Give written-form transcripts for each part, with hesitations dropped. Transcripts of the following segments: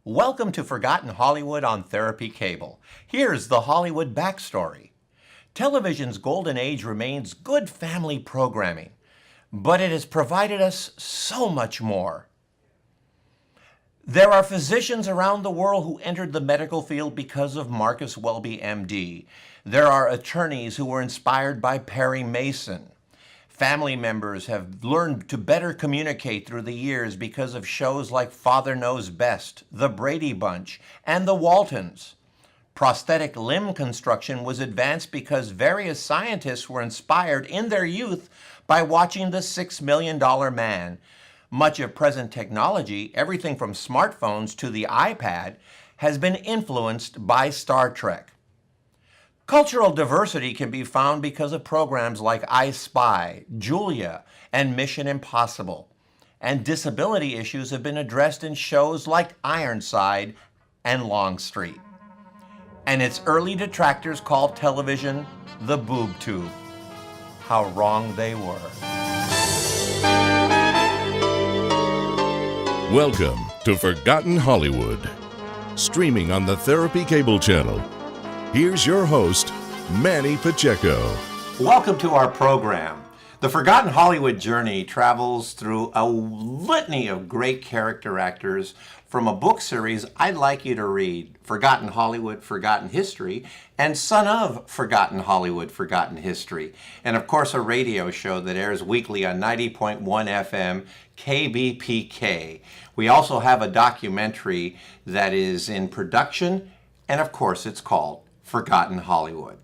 Welcome to Forgotten Hollywood on Therapy Cable. Here's the Hollywood backstory. Television's golden age remains good family programming, but it has provided us so much more. There are physicians around the world who entered the medical field because of Marcus Welby, MD. There are attorneys who were inspired by Perry Mason. Family members have learned to better communicate through the years because of shows like Father Knows Best, The Brady Bunch, and The Waltons. Prosthetic limb construction was advanced because various scientists were inspired in their youth by watching The $6 Million Man. Much of present technology, everything from smartphones to the iPad, has been influenced by Star Trek. Cultural diversity can be found because of programs like I Spy, Julia, and Mission Impossible. And disability issues have been addressed in shows like Ironside and Longstreet. And its early detractors called television the boob tube. How wrong they were. Welcome to Forgotten Hollywood, streaming on the Therapy Cable Channel. Here's your host, Manny Pacheco. Welcome to our program. The Forgotten Hollywood journey travels through a litany of great character actors from a book series I'd like you to read, Forgotten Hollywood, Forgotten History, and Son of Forgotten Hollywood, Forgotten History. And of course, a radio show that airs weekly on 90.1 FM, KBPK. We also have a documentary that is in production, and of course, it's called Forgotten Hollywood.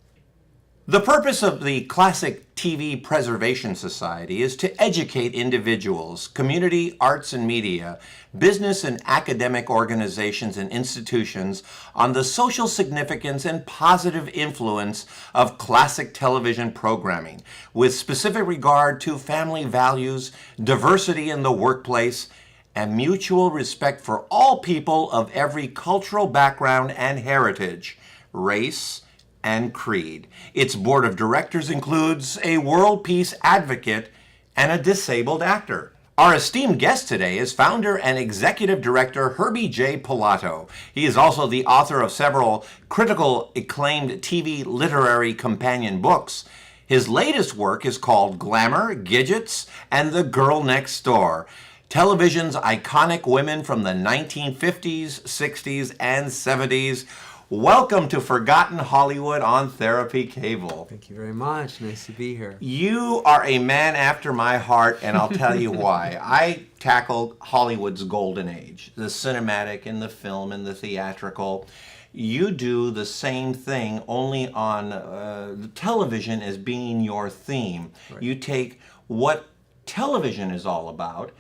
The purpose of the Classic TV Preservation Society is to educate individuals, community, arts and media, business and academic organizations and institutions on the social significance and positive influence of classic television programming, with specific regard to family values, diversity in the workplace, and mutual respect for all people of every cultural background and heritage, race, and creed. Its board of directors includes a world peace advocate and a disabled actor. Our esteemed guest today is founder and executive director Herbie J. Pilato. He is also the author of several critical acclaimed TV literary companion books. His latest work is called Glamour, Gidgets, and the Girl Next Door. Television's iconic women from the 1950s, 60s, and 70s. Welcome to Forgotten Hollywood on Therapy Cable. Thank you very much. Nice to be here. You are a man after my heart, and I'll tell you why. I tackled Hollywood's golden age, the cinematic and the film and the theatrical. You do the same thing, only on television as being your theme. Right. You take what television is all about,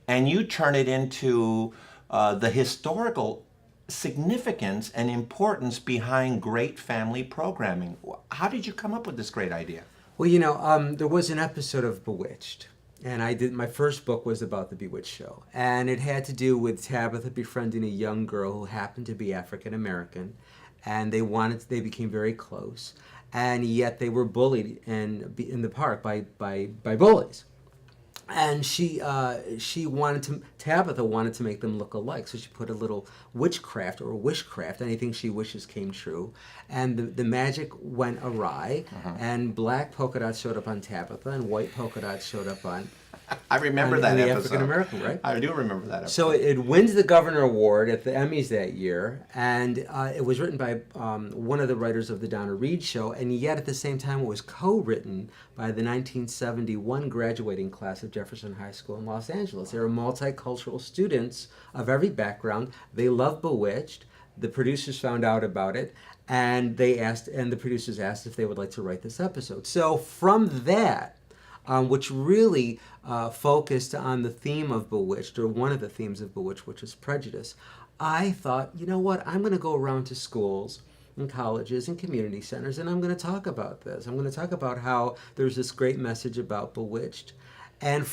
and you turn it into the historical significance and importance behind great family programming. How did you come up with this great idea? Well, there was an episode of Bewitched, and my first book was about the Bewitched show, and it had to do with Tabitha befriending a young girl who happened to be African American, and they became very close, and yet they were bullied in the park by bullies. And Tabitha wanted to make them look alike, so she put a little witchcraft or wishcraft, anything she wishes came true, and the magic went awry, and black polka dots showed up on Tabitha, and white polka dots showed up on I remember that the episode. African American, right? I do remember that episode. So it wins the Governor Award at the Emmys that year, and it was written by one of the writers of the Donna Reed Show, and yet at the same time it was co-written by the 1971 graduating class of Jefferson High School in Los Angeles. They were multicultural students of every background. They loved Bewitched. The producers found out about it, and the producers asked if they would like to write this episode. So from that, which really focused on the theme of Bewitched, or one of the themes of Bewitched, which is prejudice, I thought, you know what, I'm going to go around to schools and colleges and community centers, and I'm going to talk about this. I'm going to talk about how there's this great message about Bewitched, and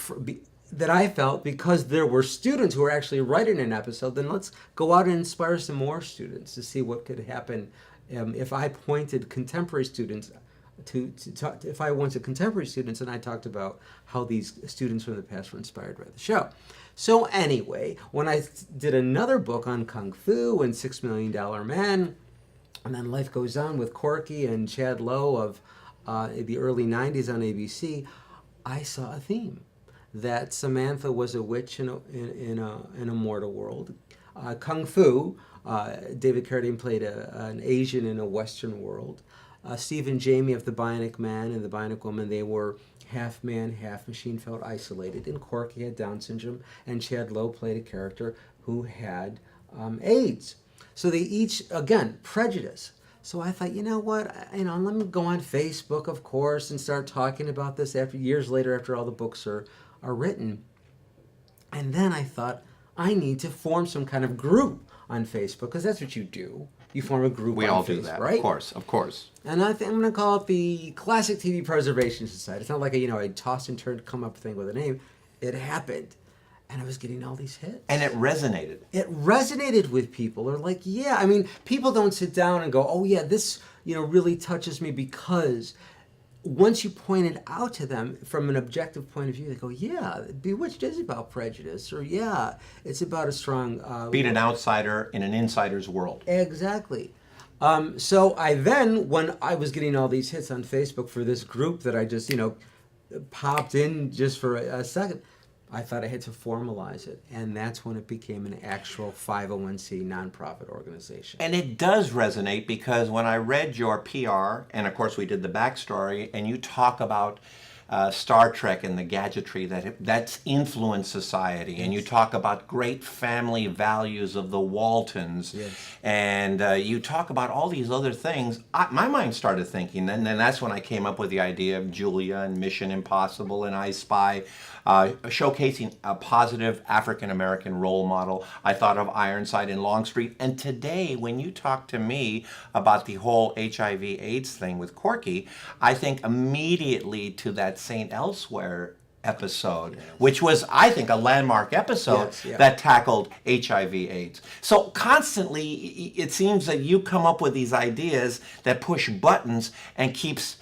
that I felt, because there were students who were actually writing an episode, then let's go out and inspire some more students to see what could happen if I pointed contemporary students to talk, if I went to contemporary students, and I talked about how these students from the past were inspired by the show. So anyway, when I did another book on Kung Fu and $6 Million Men, and then Life Goes On with Corky and Chad Lowe of the early 90s on ABC, I saw a theme that Samantha was a witch in a mortal world. Kung Fu, David Carradine played an Asian in a Western world. Steve and Jamie of The Bionic Man and The Bionic Woman, they were half man, half machine, felt isolated. And Corky had Down syndrome, and Chad Lowe played a character who had AIDS. So they each, again, prejudice. So I thought, you know what, let me go on Facebook, of course, and start talking about this years later after all the books are written. And then I thought, I need to form some kind of group on Facebook, because that's what you do. You form a group We on all Facebook, do that, right? of course. And I think I'm going to call it the Classic TV Preservation Society. It's not like a tossed and turned come up thing with a name. It happened. And I was getting all these hits. And it resonated. It resonated with people. They're like, yeah. I mean, people don't sit down and go, oh yeah, this really touches me, because once you point it out to them from an objective point of view, they go, yeah, Bewitched is about prejudice, or yeah, it's about a strong... Beat an outsider in an insider's world. Exactly. So I then, when I was getting all these hits on Facebook for this group that I just, popped in just for a second, I thought I had to formalize it. And that's when it became an actual 501c nonprofit organization. And it does resonate, because when I read your PR, and of course we did the backstory, and you talk about Star Trek and the gadgetry that's influenced society, and you talk about great family values of the Waltons, and you talk about all these other things, my mind started thinking, and then that's when I came up with the idea of Julia and Mission Impossible and I Spy, showcasing a positive African-American role model. I thought of Ironside and Longstreet, and today when you talk to me about the whole HIV/AIDS thing with Corky, I think immediately to that St. Elsewhere episode, which was, I think, a landmark episode that tackled HIV/AIDS. So constantly, it seems that you come up with these ideas that push buttons and keeps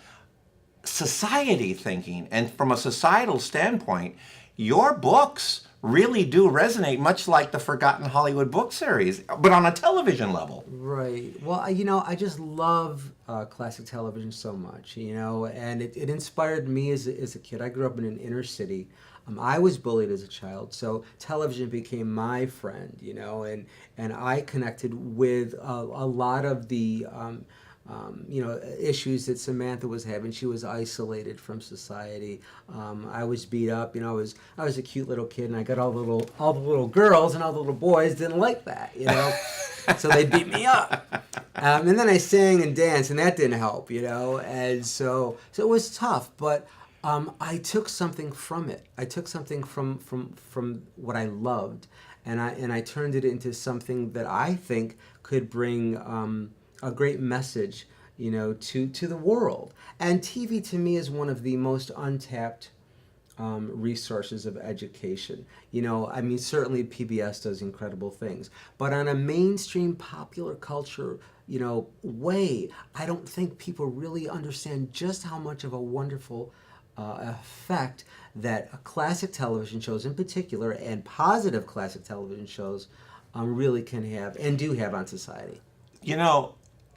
society thinking. And from a societal standpoint, your books really do resonate, much like the Forgotten Hollywood book series, but on a television level. Right. Well, I just love classic television so much, and it inspired me as a kid. I grew up in an inner city. I was bullied as a child, so television became my friend, and I connected with a lot of the issues that Samantha was having. She was isolated from society. I was beat up. I was a cute little kid, and I got all the little girls and all the little boys didn't like that. So they beat me up. And then I sang and danced, and that didn't help. And so it was tough. But I took something from it. I took something from what I loved, and I turned it into something that I think could bring a great message, to the world. And TV to me is one of the most untapped resources of education. Certainly PBS does incredible things, but on a mainstream popular culture, way, I don't think people really understand just how much of a wonderful effect that classic television shows in particular, and positive classic television shows, really can have and do have on society.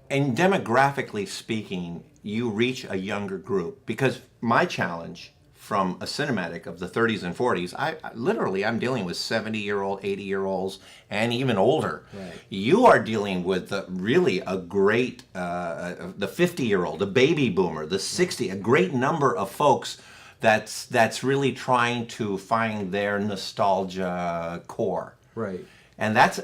And demographically speaking, you reach a younger group, because my challenge from a cinematic of the 30s and 40s, I'm dealing with 70-year-old, 80-year-olds, and even older. Right. You are dealing with really a great, the 50-year-old, the baby boomer, the 60, a great number of folks that's really trying to find their nostalgia core. Right. And that's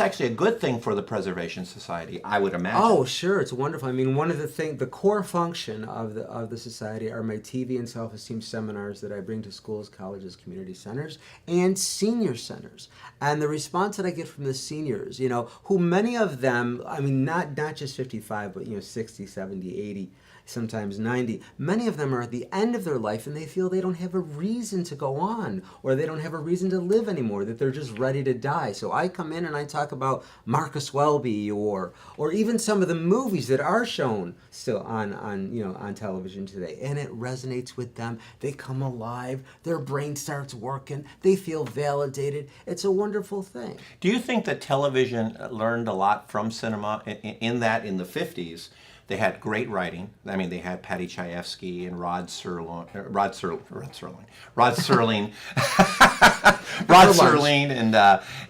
actually a good thing for the Preservation Society, I would imagine. Oh, sure, it's wonderful. One of the core function of the society are my TV and self-esteem seminars that I bring to schools, colleges, community centers, and senior centers. And the response that I get from the seniors, who many of them, not just 55, but 60, 70, 80, sometimes 90. Many of them are at the end of their life and they feel they don't have a reason to go on, or they don't have a reason to live anymore, that they're just ready to die. So I come in and I talk about Marcus Welby, or even some of the movies that are shown still on television today, and it resonates with them. They come alive, their brain starts working, they feel validated. It's a wonderful thing. Do you think that television learned a lot from cinema in that in the 50s? They had great writing. I mean, they had Patty Chayefsky and Rod Serling,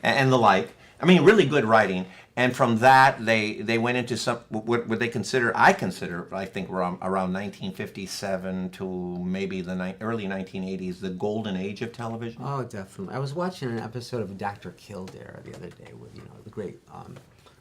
and the like. I mean, really good writing. And from that, they went into some what they consider, I think around 1957 to maybe the early 1980s, the golden age of television. Oh, definitely. I was watching an episode of Dr. Kildare the other day with the great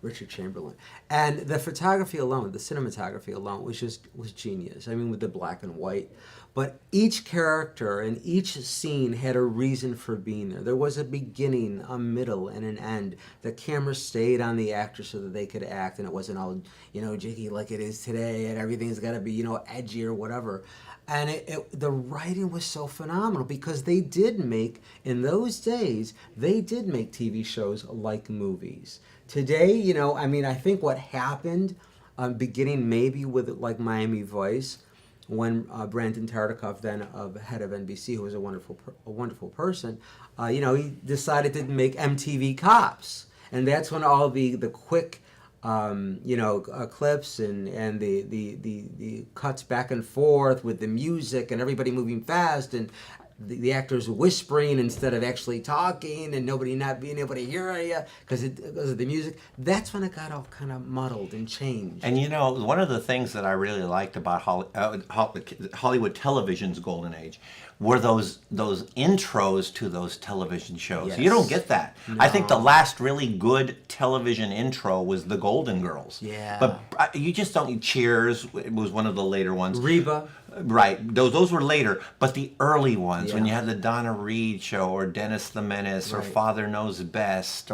Richard Chamberlain, and the photography alone, the cinematography alone, was genius. I mean, with the black and white. But each character and each scene had a reason for being there. There was a beginning, a middle, and an end. The camera stayed on the actor so that they could act, and it wasn't all, jiggy like it is today, and everything's got to be, edgy or whatever. And the writing was so phenomenal because they did make, in those days, they did make TV shows like movies. Today, I think what happened, beginning maybe with like Miami Vice, when Brandon Tartikoff, then head of NBC, who was a wonderful person, he decided to make MTV Cops, and that's when all the quick, clips and the cuts back and forth with the music and everybody moving fast and the actors whispering instead of actually talking and nobody not being able to hear you because of the music. That's when it got all kind of muddled and changed. And one of the things that I really liked about Hollywood television's golden age were those intros to those television shows. Yes. You don't get that. No. I think the last really good television intro was The Golden Girls. Yeah. But you just don't. Cheers was one of the later ones. Reba. Right, those were later, but the early ones, when Yeah. you had the Donna Reed show, or Dennis the Menace, or Right. Father Knows Best,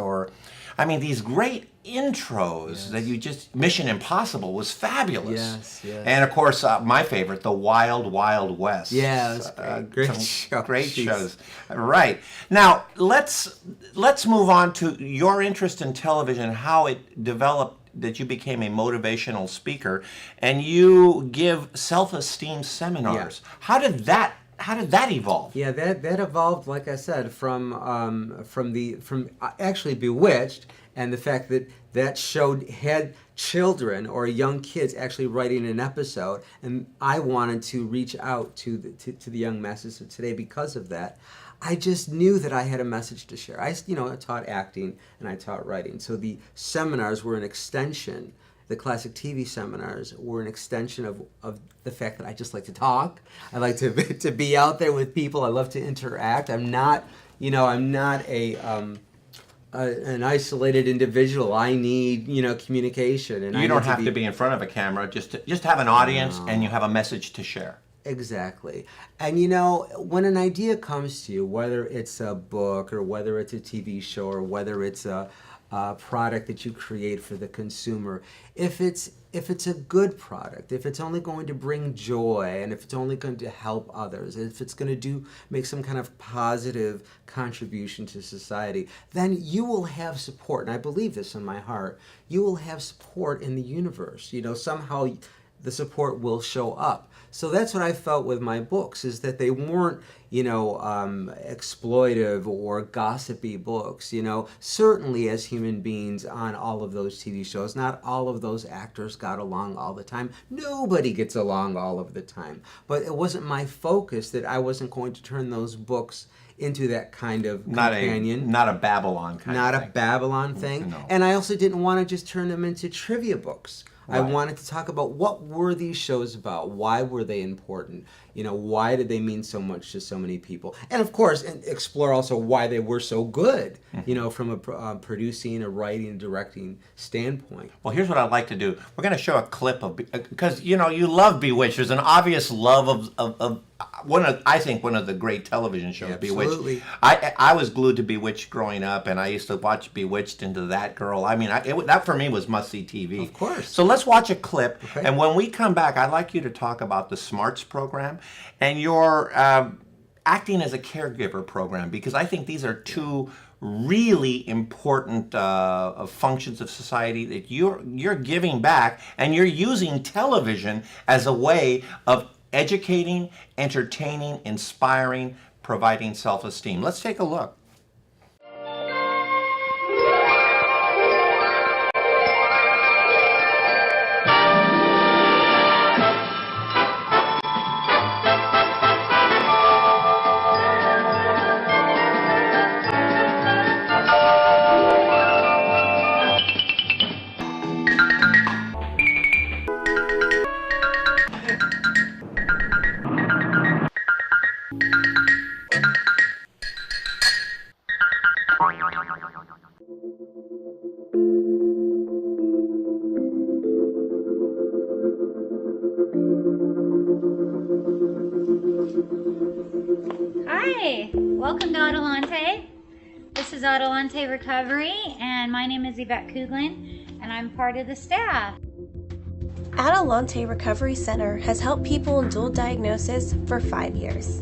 these great intros that you just, Mission Impossible was fabulous. Yes. And of course, my favorite, The Wild Wild West. Yeah, it was great show. Great Jeez. shows. Right. Now, let's move on to your interest in television, how it developed, that you became a motivational speaker, and you give self-esteem seminars. Yeah. How did that evolve? Yeah, that evolved, like I said, from actually Bewitched, and the fact that show had children or young kids actually writing an episode, and I wanted to reach out to the young masses of today because of that. I just knew that I had a message to share. I taught acting and I taught writing, so the seminars were an extension. The classic TV seminars were an extension of the fact that I just like to talk. I like to be out there with people. I love to interact. I'm not an isolated individual. I need communication. And You don't have to be in front of a camera. Just have an audience, and you have a message to share. Exactly. And when an idea comes to you, whether it's a book or whether it's a TV show or whether it's a product that you create for the consumer, if it's a good product, if it's only going to bring joy, and if it's only going to help others, if it's going to make some kind of positive contribution to society, then you will have support. And I believe this in my heart. You will have support in the universe. Somehow the support will show up. So that's what I felt with my books, is that they weren't, exploitive or gossipy books. Certainly as human beings on all of those TV shows, not all of those actors got along all the time. Nobody gets along all of the time. But it wasn't my focus that I wasn't going to turn those books into that kind of companion. Not a Babylon kind of thing. Not a Babylon thing. No. And I also didn't want to just turn them into trivia books. Right. I wanted to talk about what were these shows about? Why were they important? Why did they mean so much to so many people? And of course, explore also why they were so good, from a producing, a writing, and directing standpoint. Well, here's what I'd like to do. We're going to show a clip of, because you love Bewitched. There's an obvious love of one of the great television shows, Absolutely. Bewitched. I was glued to Bewitched growing up, and I used to watch Bewitched into That Girl. I mean, that for me was must-see TV. Of course. So let's let's watch a clip. Okay. And when we come back, I'd like you to talk about the SMARTS program and your acting as a caregiver program, because I think these are two really important functions of society that you're giving back, and you're using television as a way of educating, entertaining, inspiring, providing self-esteem. Let's take a look. Hi, welcome to Adelante. This is Adelante Recovery, and my name is Yvette Kuglin, and I'm part of the staff. Adelante Recovery Center has helped people in dual diagnosis for 5 years.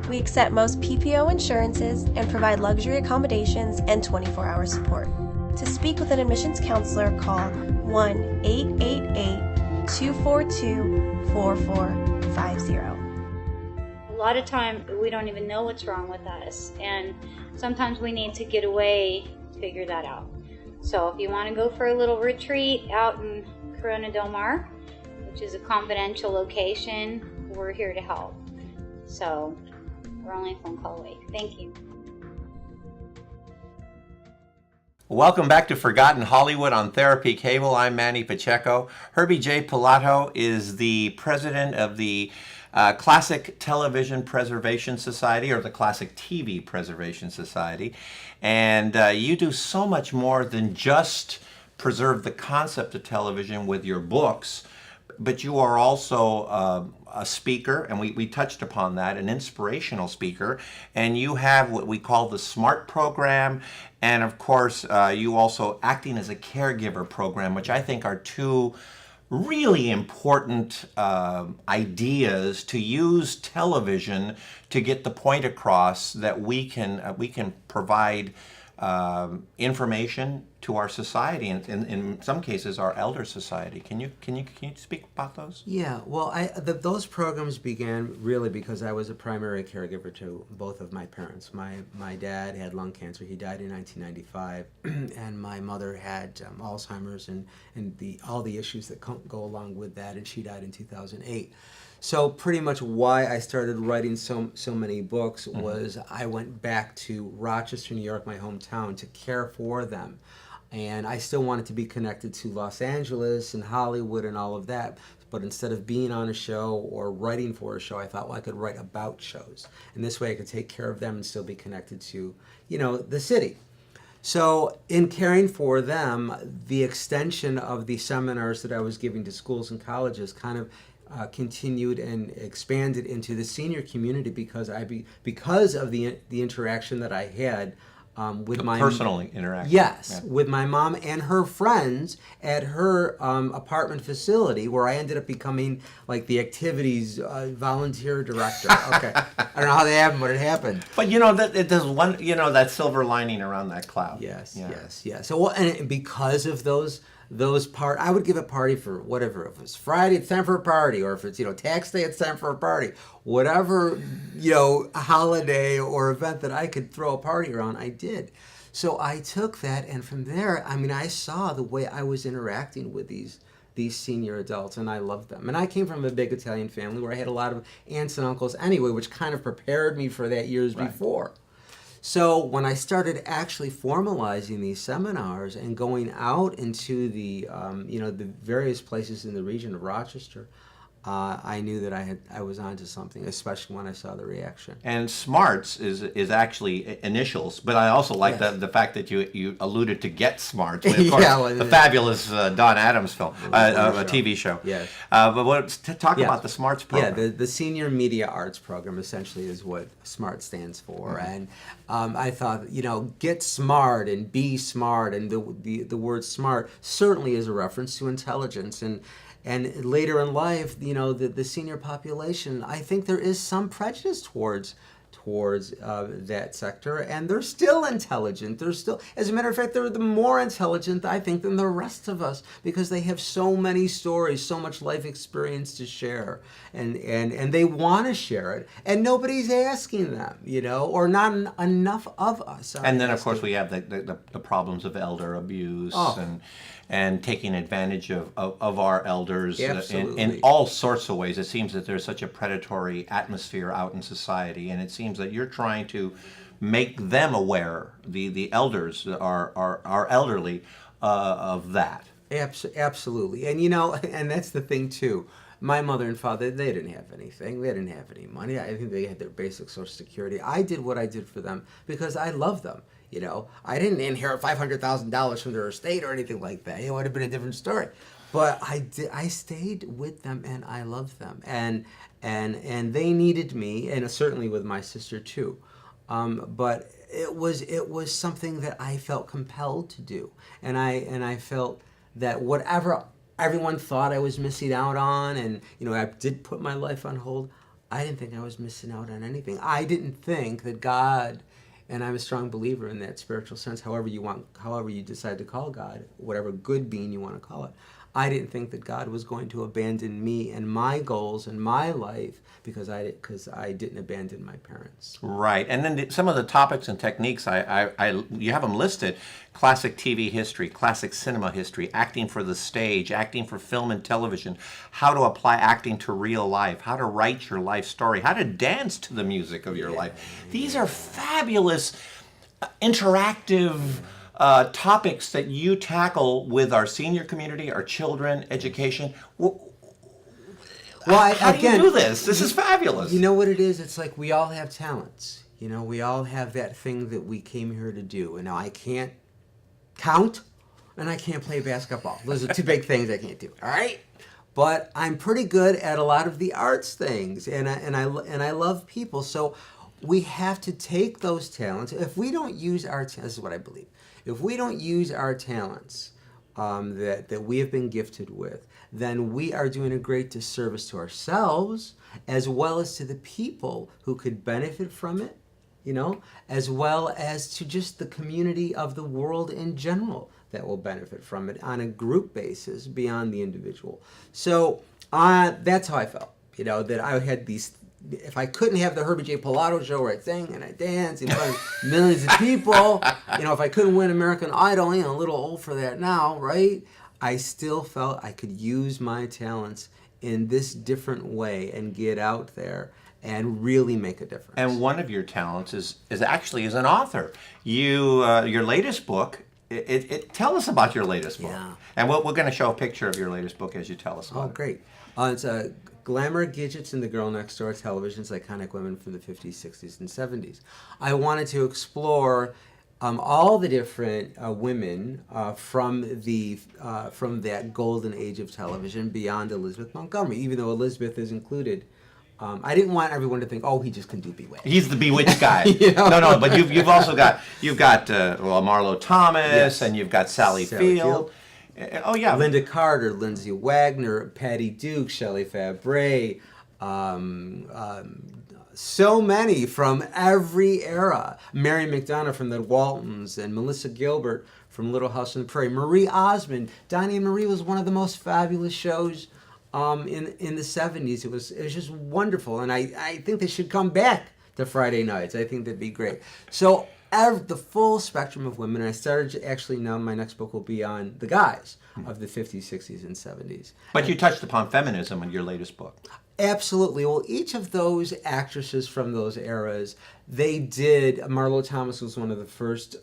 We accept most PPO insurances and provide luxury accommodations and 24-hour support. To speak with an admissions counselor, call 1-888-242-4450. A lot of time we don't even know what's wrong with us, and sometimes we need to get away to figure that out. So if you want to go for a little retreat out in Corona Del Mar, which is a confidential location, we're here to help. So we're only a phone call away. Thank you. Welcome back to Forgotten Hollywood on Therapy Cable. I'm Manny Pacheco. Herbie J. Pilato is the president of the Classic Television Preservation Society, or the Classic TV Preservation Society. And you do so much more than just preserve the concept of television with your books, but you are also a speaker, and we touched upon that, an inspirational speaker, and you have what we call the SMART program, and of course you also acting as a caregiver program, which I think are two really important ideas to use television to get the point across that we can provide information to our society, and in some cases our elder society. Can you speak about those? Yeah, well, those programs began really because I was a primary caregiver to both of my parents. My dad had lung cancer. He died in 1995, and my mother had Alzheimer's and all the issues that go along with that, and she died in 2008. So pretty much why I started writing so many books was I went back to Rochester, New York, my hometown, to care for them. And I still wanted to be connected to Los Angeles and Hollywood and all of that. But instead of being on a show or writing for a show, I thought, well, I could write about shows. And this way I could take care of them and still be connected to, the city. So in caring for them, the extension of the seminars that I was giving to schools and colleges kind of continued and expanded into the senior community because of the interaction that I had with my personal interaction. Yes, yeah. With my mom and her friends at her apartment facility, where I ended up becoming like the activities volunteer director. Okay, I don't know how that happened, but it happened. But that there's one, that silver lining around that cloud. Yes, Yeah. yes. So and because of those I would give a party for whatever. If it's Friday, it's time for a party, or if it's tax day, it's time for a party. Whatever holiday or event that I could throw a party around, I did. So I took that, and from there, I saw the way I was interacting with these senior adults, and I loved them. And I came from a big Italian family where I had a lot of aunts and uncles anyway, which kind of prepared me for that years before. So when I started actually formalizing these seminars and going out into the the various places in the region of Rochester, I knew that I was onto something, especially when I saw the reaction. And Smarts is actually initials, but I also like the fact that you alluded to Get Smart, of course, the fabulous Don Adams film, a TV show. Yes. Talk about the Smarts program. Yeah, the Senior Media Arts Program essentially is what SMART stands for. And I thought, get smart and be smart, and the word smart certainly is a reference to intelligence. And later in life, the senior population, I think there is some prejudice towards that sector, and they're still intelligent. They're still, as a matter of fact, they're the more intelligent, I think, than the rest of us, because they have so many stories, so much life experience to share, and they want to share it, and nobody's asking them, or not enough of us. And then, of course, we have the problems of elder abuse and taking advantage of our elders in all sorts of ways. It seems that there's such a predatory atmosphere out in society, and it seems that you're trying to make them aware, the elders are elderly, of that. Absolutely. And and that's the thing too. My mother and father, they didn't have anything. They didn't have any money. I think they had their basic Social Security. I did what I did for them because I love them. I didn't inherit $500,000 from their estate or anything like that. It would have been a different story. But I stayed with them, and I loved them, and they needed me, and certainly with my sister too. But it was something that I felt compelled to do, and I felt that whatever everyone thought I was missing out on, and I did put my life on hold, I didn't think I was missing out on anything. I didn't think that God, and I'm a strong believer in that spiritual sense, however you decide to call God, whatever good being you want to call it, I didn't think that God was going to abandon me and my goals and my life because I didn't abandon my parents. Right, and then some of the topics and techniques, you have them listed: classic TV history, classic cinema history, acting for the stage, acting for film and television, how to apply acting to real life, how to write your life story, how to dance to the music of your life. These are fabulous, interactive topics that you tackle with our senior community, our children, education. How do you do this? This is fabulous. You know what it is? It's like we all have talents. We all have that thing that we came here to do. And now I can't count, and I can't play basketball. Those are two big things I can't do. All right? But I'm pretty good at a lot of the arts things, and I love people. So we have to take those talents. If we don't use our talents, this is what I believe. If we don't use our talents that we have been gifted with, then we are doing a great disservice to ourselves as well as to the people who could benefit from it, as well as to just the community of the world in general that will benefit from it on a group basis beyond the individual. So that's how I felt, that I had these. If I couldn't have the Herbie J. Pilato show where I sing and I dance in front of millions of people, if I couldn't win American Idol, a little old for that now, right? I still felt I could use my talents in this different way and get out there and really make a difference. And one of your talents is actually as an author. Your latest book. Tell us about your latest book. Yeah. And we're going to show a picture of your latest book as you tell us about it. Oh, great. It's a Glamour, Gadgets, and the Girl Next Door, Television's iconic women from the 50s, 60s, and 70s. I wanted to explore all the different women from that golden age of television beyond Elizabeth Montgomery, even though Elizabeth is included. I didn't want everyone to think, oh, he just can do Bewitched. He's the Bewitched guy. No, but you've also got Marlo Thomas, yes, and you've got Sally Field. Oh yeah, Linda Carter, Lindsay Wagner, Patty Duke, Shelley Fabre, so many from every era. Mary McDonough from the Waltons, and Melissa Gilbert from Little House on the Prairie. Marie Osmond, Donnie and Marie was one of the most fabulous shows in the 70s. It was just wonderful, and I think they should come back to Friday nights. I think that'd be great. So the full spectrum of women. I started now my next book will be on the guys of the 50s, 60s, and 70s. But you touched upon feminism in your latest book. Absolutely. Well, each of those actresses from those eras, they did. Marlo Thomas was one of the first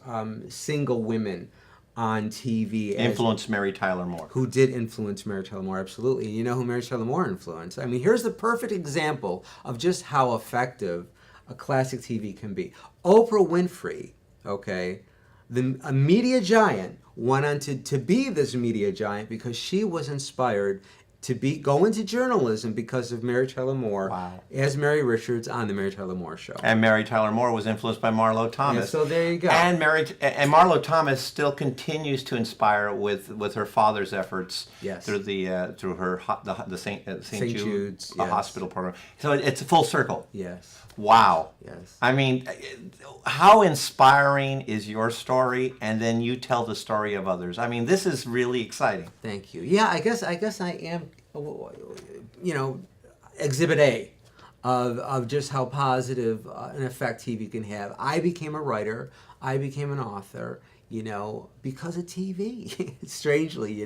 single women on TV. Influenced Mary Tyler Moore. Who did influence Mary Tyler Moore, absolutely. And you know who Mary Tyler Moore influenced? I mean, here's the perfect example of just how effective a classic TV can be. Oprah Winfrey, okay, a media giant, went on to be this media giant because she was inspired to go into journalism because of Mary Tyler Moore as Mary Richards on the Mary Tyler Moore Show. And Mary Tyler Moore was influenced by Marlo Thomas. Yeah, so there you go. And Marlo Thomas still continues to inspire with her father's efforts through through the St. Jude's hospital program. So it's a full circle. Yes. Wow. Yes. I mean, how inspiring is your story, and then you tell the story of others. I mean, this is really exciting. Thank you. Yeah, I guess I am, exhibit A of just how positive an effect TV can have. I became a writer. I became an author, because of TV, strangely,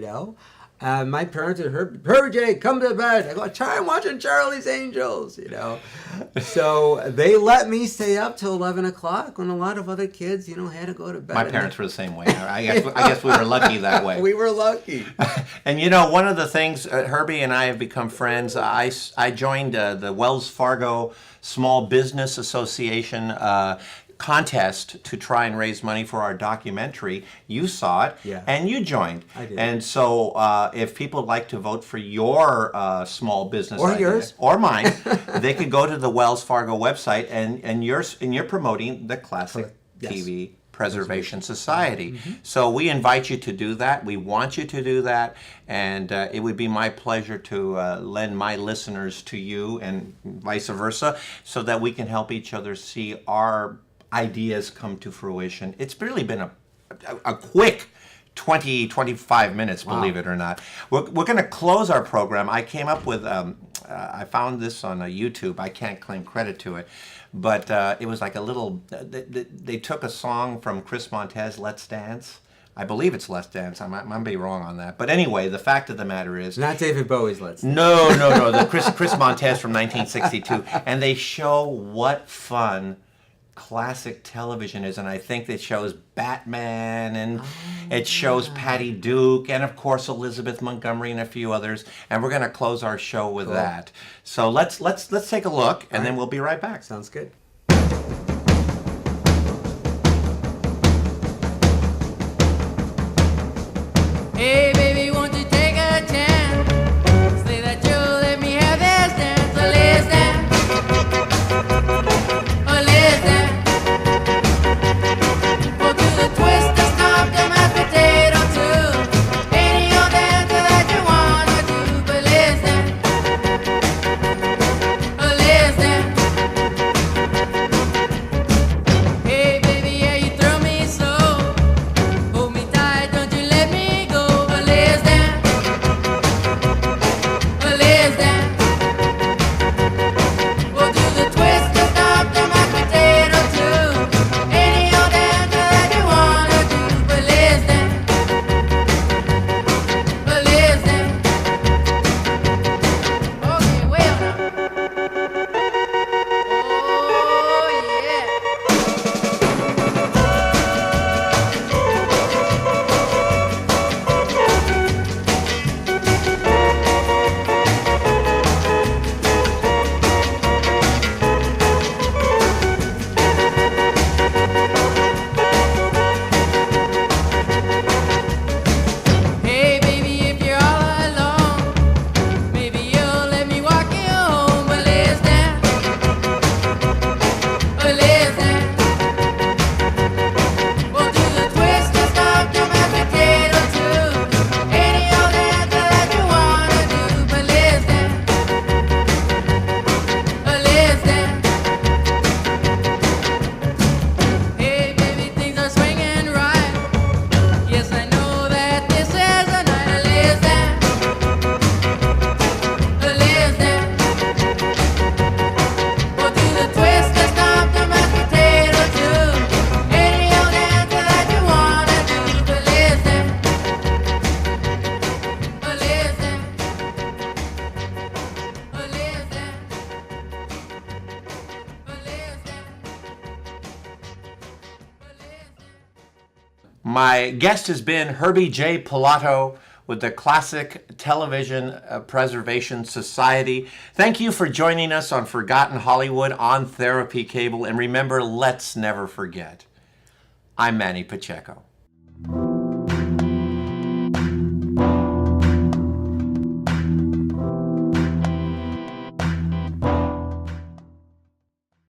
My parents had heard, Herbie J, come to bed. I go, I'm watching Charlie's Angels, So they let me stay up till 11 o'clock when a lot of other kids, had to go to bed. My parents were the same way. I guess we were lucky that way. We were lucky. And one of the things, Herbie and I have become friends. I joined the Wells Fargo Small Business Association contest to try and raise money for our documentary. You saw it, and you joined. I did. And so if people would like to vote for your small business or idea, yours or mine, they could go to the Wells Fargo website, and you're promoting the Classic TV Preservation Society. Mm-hmm. So we invite you to do that. We want you to do that, and it would be my pleasure to lend my listeners to you and vice versa, so that we can help each other see our ideas come to fruition. It's really been a quick 25 minutes, believe it or not. We're going to close our program. I came up with, I found this on YouTube. I can't claim credit to it, but it was like a little, they took a song from Chris Montez, Let's Dance. I believe it's Let's Dance. I might be wrong on that. But anyway, the fact of the matter is... Not David Bowie's Let's Dance. No. The Chris Montez from 1962. And they show what fun classic television is, and I think it shows Batman, and it shows Patty Duke, and of course Elizabeth Montgomery and a few others, and we're going to close our show with that. So let's take a look, and then we'll be right back. Sounds good. Hey baby, won't you take a chance? Say that you'll let me have this dance. Oh, let's dance. Oh, let's dance. Go to the twist, the stomp, the mashed potato too. Any old dance that you wanna do, but let's dance. Oh, let's dance. Hey baby, yeah, you throw me so. Hold me tight, don't you let me go. My guest has been Herbie J. Pilato with the Classic Television Preservation Society. Thank you for joining us on Forgotten Hollywood on Therapy Cable. And remember, let's never forget. I'm Manny Pacheco.